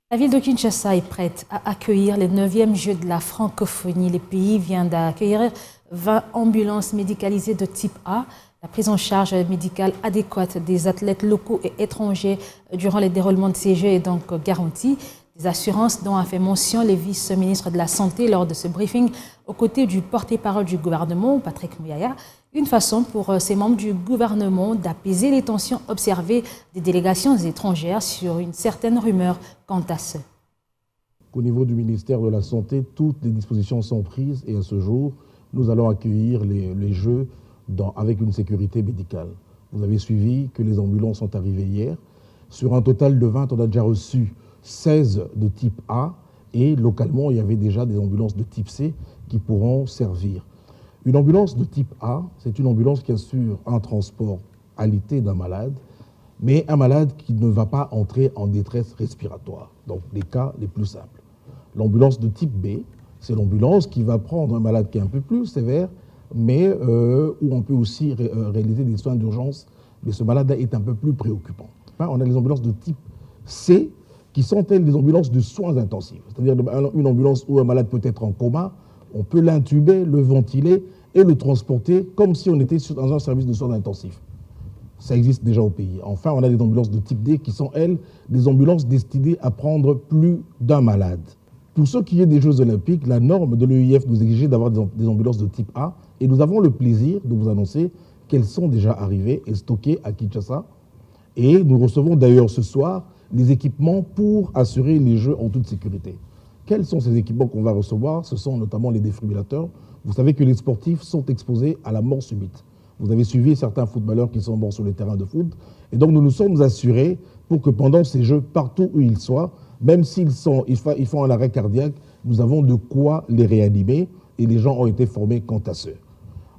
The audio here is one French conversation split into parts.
La ville de Kinshasa est prête à accueillir les 9e Jeux de la francophonie. Le pays vient d'accueillir 20 ambulances médicalisées de type A. La prise en charge médicale adéquate des athlètes locaux et étrangers durant le déroulement de ces Jeux est donc garantie. Des assurances dont a fait mention le vice-ministre de la Santé lors de ce briefing aux côtés du porte-parole du gouvernement, Patrick Muyaya. Une façon pour ces membres du gouvernement d'apaiser les tensions observées des délégations étrangères sur une certaine rumeur quant à ce. Au niveau du ministère de la Santé, toutes les dispositions sont prises et à ce jour, nous allons accueillir les Jeux avec une sécurité médicale. Vous avez suivi que les ambulances sont arrivées hier. Sur un total de 20, on a déjà reçu 16 de type A et localement, il y avait déjà des ambulances de type C qui pourront servir. Une ambulance de type A, c'est une ambulance qui assure un transport alité d'un malade, mais un malade qui ne va pas entrer en détresse respiratoire, donc les cas les plus simples. L'ambulance de type B, c'est l'ambulance qui va prendre un malade qui est un peu plus sévère, mais où on peut aussi réaliser des soins d'urgence, mais ce malade est un peu plus préoccupant. On a les ambulances de type C, qui sont elles des ambulances de soins intensifs, c'est-à-dire une ambulance où un malade peut être en coma, on peut l'intuber, le ventiler et le transporter comme si on était dans un service de soins intensifs. Ça existe déjà au pays. Enfin, on a des ambulances de type D qui sont, elles, des ambulances destinées à prendre plus d'un malade. Pour ce qui est des Jeux Olympiques, la norme de l'EIF nous exigeait d'avoir des ambulances de type A et nous avons le plaisir de vous annoncer qu'elles sont déjà arrivées et stockées à Kinshasa. Et nous recevons d'ailleurs ce soir les équipements pour assurer les Jeux en toute sécurité. Quels sont ces équipements qu'on va recevoir? Ce sont notamment les défibrillateurs. Vous savez que les sportifs sont exposés à la mort subite. Vous avez suivi certains footballeurs qui sont morts sur le terrain de foot. Et donc nous nous sommes assurés pour que pendant ces Jeux, partout où ils soient, même s'ils font un arrêt cardiaque, nous avons de quoi les réanimer et les gens ont été formés quant à ce.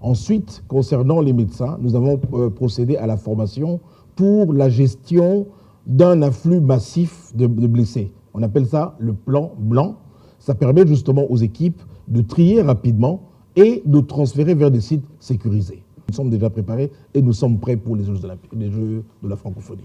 Ensuite, concernant les médecins, nous avons procédé à la formation pour la gestion d'un afflux massif de blessés. On appelle ça le plan blanc. Ça permet justement aux équipes de trier rapidement et de transférer vers des sites sécurisés. Nous sommes déjà préparés et nous sommes prêts pour les Jeux de la francophonie.